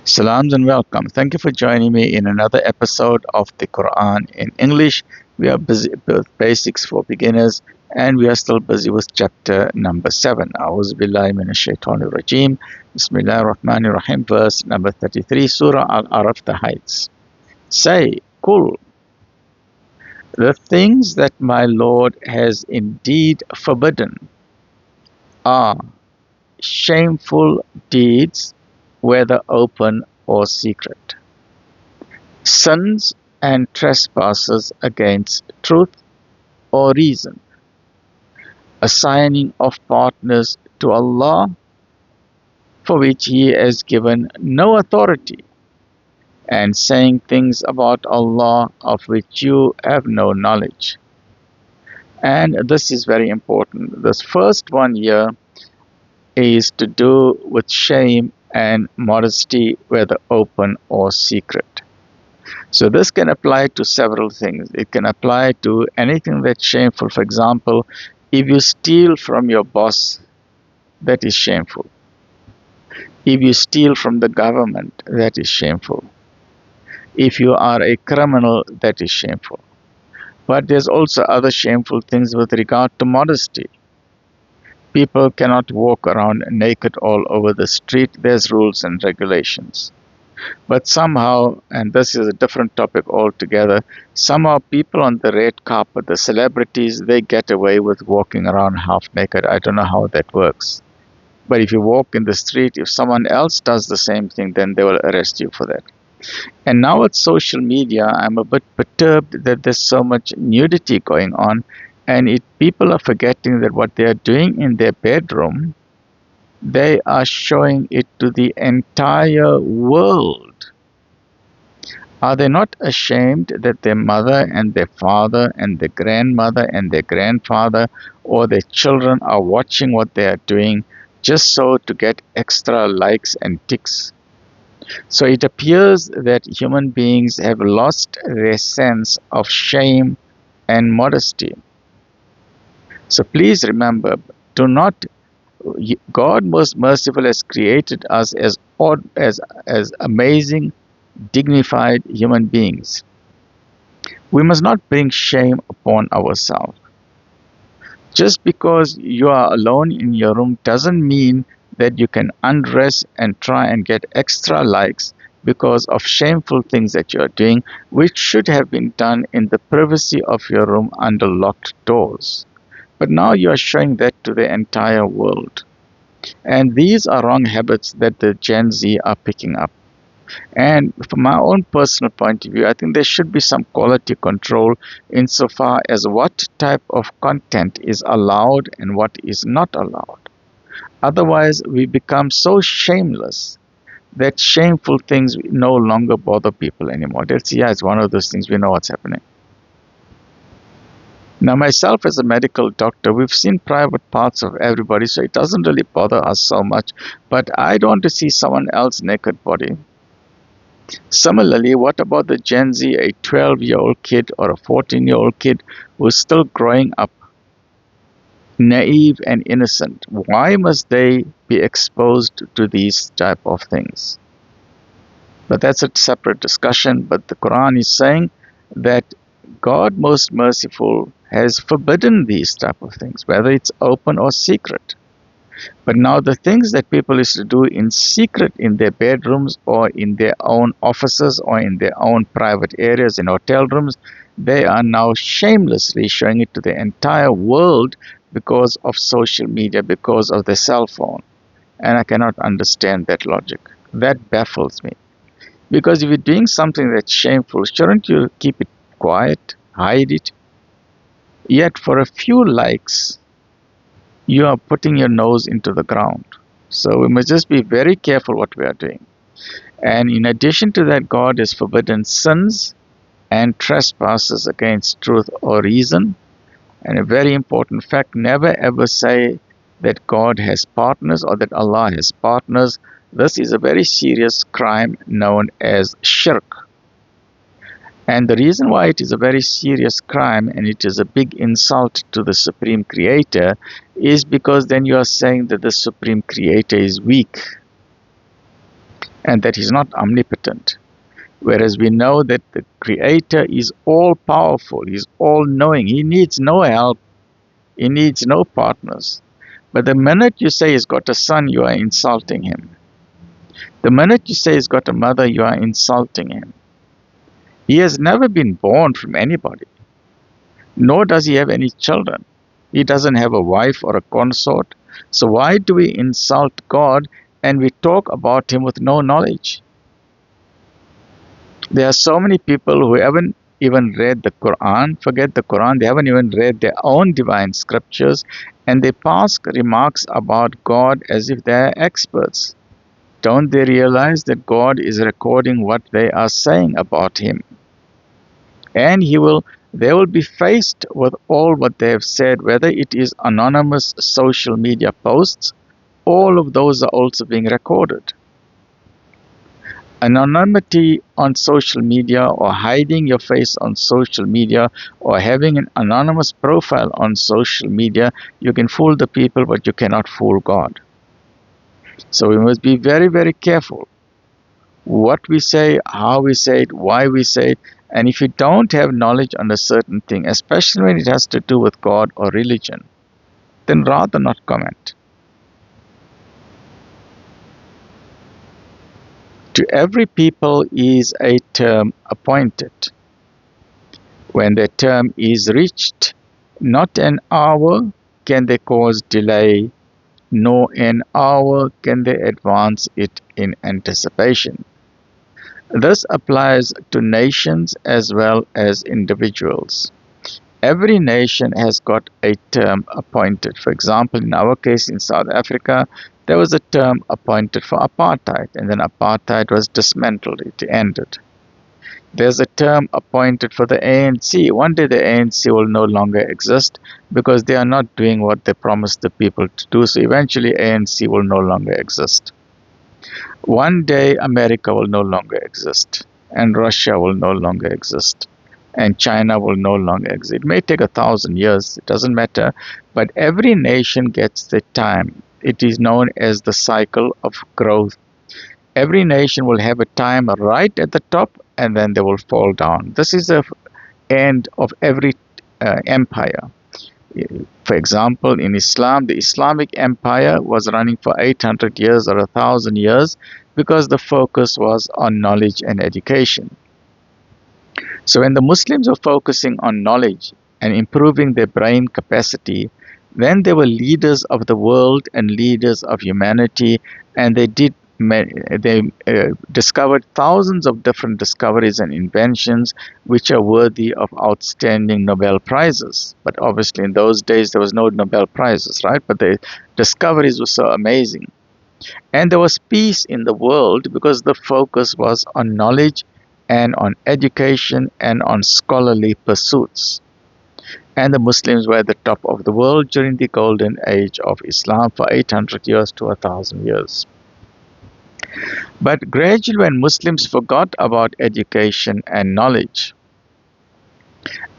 Salams and welcome. Thank you for joining me in another episode of the Quran in English. We are busy with basics for beginners and we are still busy with chapter number 7. A'udhu billahi minash shaitanir rajeem. Bismillahir Rahmanir Rahim, verse number 33, Surah Al-Araf, the Heights. Say, Kul, the things that my Lord has indeed forbidden are shameful deeds, whether open or secret, sins and trespasses against truth or reason, assigning of partners to Allah for which He has given no authority, and saying things about Allah of which you have no knowledge. And this is very important. This first one here is to do with shame and modesty, whether open or secret. So this can apply to several things. It can apply to anything that's shameful. For example, if you steal from your boss, that is shameful. If you steal from the government, that is shameful. If you are a criminal, that is shameful. But there's also other shameful things with regard to modesty. People cannot walk around naked all over the street. There's rules and regulations. But somehow, and this is a different topic altogether, somehow people on the red carpet, the celebrities, they get away with walking around half naked. I don't know how that works. But if you walk in the street, if someone else does the same thing, then they will arrest you for that. And now with social media, I'm a bit perturbed that there's so much nudity going on, and people are forgetting that what they are doing in their bedroom, they are showing it to the entire world. Are they not ashamed that their mother and their father and their grandmother and their grandfather or their children are watching what they are doing just so to get extra likes and ticks? So it appears that human beings have lost their sense of shame and modesty. So please remember, God most merciful has created us as amazing, dignified human beings. We must not bring shame upon ourselves. Just because you are alone in your room doesn't mean that you can undress and try and get extra likes because of shameful things that you are doing, which should have been done in the privacy of your room under locked doors. But now you are showing that to the entire world. And these are wrong habits that the Gen Z are picking up. And from my own personal point of view, I think there should be some quality control insofar as what type of content is allowed and what is not allowed. Otherwise, we become so shameless that shameful things no longer bother people anymore. It's one of those things, we know what's happening. Now, myself as a medical doctor, we've seen private parts of everybody, so it doesn't really bother us so much. But I don't want to see someone else's naked body. Similarly, what about the Gen Z, a 12-year-old kid or a 14-year-old kid who's still growing up, naive and innocent? Why must they be exposed to these type of things? But that's a separate discussion. But the Quran is saying that God most merciful has forbidden these type of things, whether it's open or secret. But now the things that people used to do in secret in their bedrooms or in their own offices or in their own private areas, in hotel rooms, they are now shamelessly showing it to the entire world because of social media, because of the cell phone. And I cannot understand that logic. That baffles me. Because if you're doing something that's shameful, shouldn't you keep it quiet, hide it? Yet for a few likes, you are putting your nose into the ground. So we must just be very careful what we are doing. And in addition to that, God has forbidden sins and trespasses against truth or reason. And a very important fact, never ever say that God has partners or that Allah has partners. This is a very serious crime known as shirk. And the reason why it is a very serious crime and it is a big insult to the Supreme Creator is because then you are saying that the Supreme Creator is weak. and that He's not omnipotent. Whereas we know that the Creator is all powerful, He's all knowing, He needs no help, He needs no partners. But the minute you say He's got a son, you are insulting Him. The minute you say He's got a mother, you are insulting Him. He has never been born from anybody, nor does He have any children. He doesn't have a wife or a consort. So why do we insult God and we talk about Him with no knowledge? There are so many people who haven't even read the Quran, forget the Quran, they haven't even read their own divine scriptures, and they pass remarks about God as if they're experts. Don't they realize that God is recording what they are saying about Him? And they will be faced with all what they have said, whether it is anonymous social media posts, all of those are also being recorded. Anonymity on social media, or hiding your face on social media, or having an anonymous profile on social media, you can fool the people, but you cannot fool God. So we must be very, very careful what we say, how we say it, why we say it. And if you don't have knowledge on a certain thing, especially when it has to do with God or religion, then rather not comment. To every people is a term appointed. When the term is reached, not an hour can they cause delay, nor an hour can they advance it in anticipation. This applies to nations as well as individuals. Every nation has got a term appointed. For example, in our case in South Africa, there was a term appointed for apartheid, and then apartheid was dismantled, it ended. There's a term appointed for the ANC. One day the ANC will no longer exist because they are not doing what they promised the people to do, so eventually ANC will no longer exist. One day America will no longer exist, and Russia will no longer exist, and China will no longer exist. It may take 1,000 years, it doesn't matter, but every nation gets the time. It is known as the cycle of growth. Every nation will have a time right at the top, and then they will fall down. This is the end of every empire. For example, in Islam, the Islamic Empire was running for 800 years or 1,000 years because the focus was on knowledge and education. So when the Muslims were focusing on knowledge and improving their brain capacity, then they were leaders of the world and leaders of humanity, and they discovered thousands of different discoveries and inventions which are worthy of outstanding Nobel Prizes. But obviously in those days there was no Nobel Prizes, right? But the discoveries were so amazing. And there was peace in the world because the focus was on knowledge and on education and on scholarly pursuits. And the Muslims were at the top of the world during the golden age of Islam for 800 years to 1,000 years. But gradually, when Muslims forgot about education and knowledge,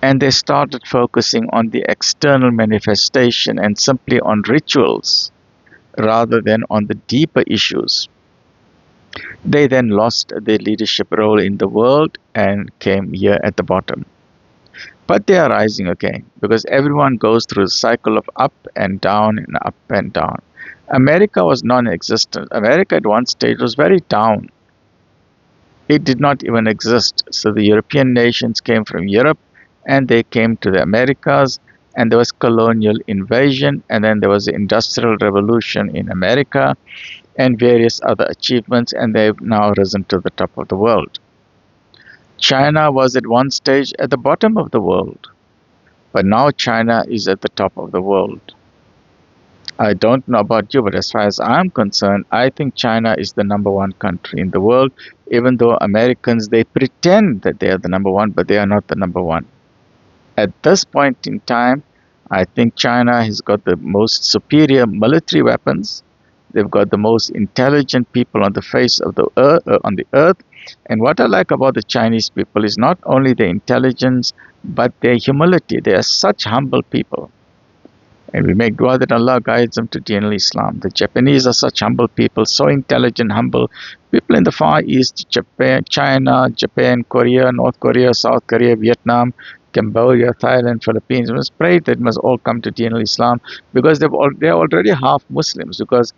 and they started focusing on the external manifestation and simply on rituals rather than on the deeper issues, they then lost their leadership role in the world and came here at the bottom. But they are rising again because everyone goes through a cycle of up and down and up and down. America was non-existent. America at one stage was very down. It did not even exist. So the European nations came from Europe and they came to the Americas, and there was colonial invasion, and then there was the Industrial Revolution in America and various other achievements, and they've now risen to the top of the world. China was at one stage at the bottom of the world, but now China is at the top of the world. I don't know about you, but as far as I'm concerned, I think China is the number one country in the world, even though Americans, they pretend that they are the number one, but they are not the number one. At this point in time, I think China has got the most superior military weapons. They've got the most intelligent people on the face of the earth. And what I like about the Chinese people is not only their intelligence, but their humility. They are such humble people. And we make dua that Allah guides them to Deen al-Islam. The Japanese are such humble people, so intelligent, humble. People in the Far East, Japan, China, Japan, Korea, North Korea, South Korea, Vietnam, Cambodia, Thailand, Philippines. We must pray that must all come to Deen al-Islam because they're already half Muslims. Because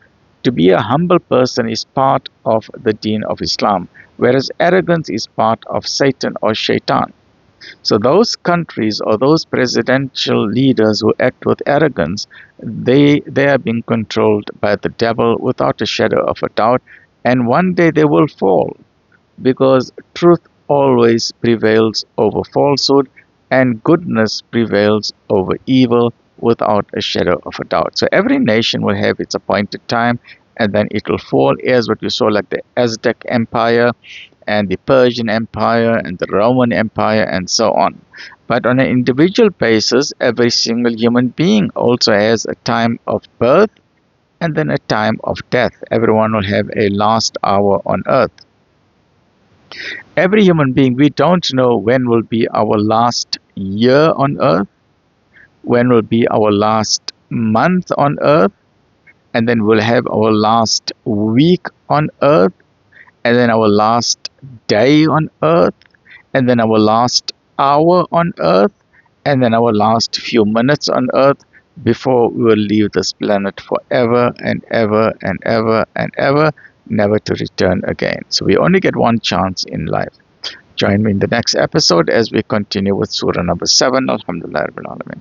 to be a humble person is part of the Deen of Islam, whereas arrogance is part of Satan or Shaitan. So those countries or those presidential leaders who act with arrogance, they are being controlled by the devil without a shadow of a doubt. And one day they will fall because truth always prevails over falsehood and goodness prevails over evil without a shadow of a doubt. So every nation will have its appointed time and then it will fall, as what we saw like the Aztec Empire and the Persian Empire and the Roman Empire and so on. But on an individual basis, every single human being also has a time of birth and then a time of death. Everyone will have a last hour on earth. Every human being, we don't know when will be our last year on earth, when will be our last month on earth, and then we'll have our last week on earth, and then our last day on earth, and then our last hour on earth, and then our last few minutes on earth before we will leave this planet forever and ever and ever and ever, never to return again. So we only get one chance in life. Join me in the next episode as we continue with Surah number 7. Alhamdulillah Rabbil Alameen.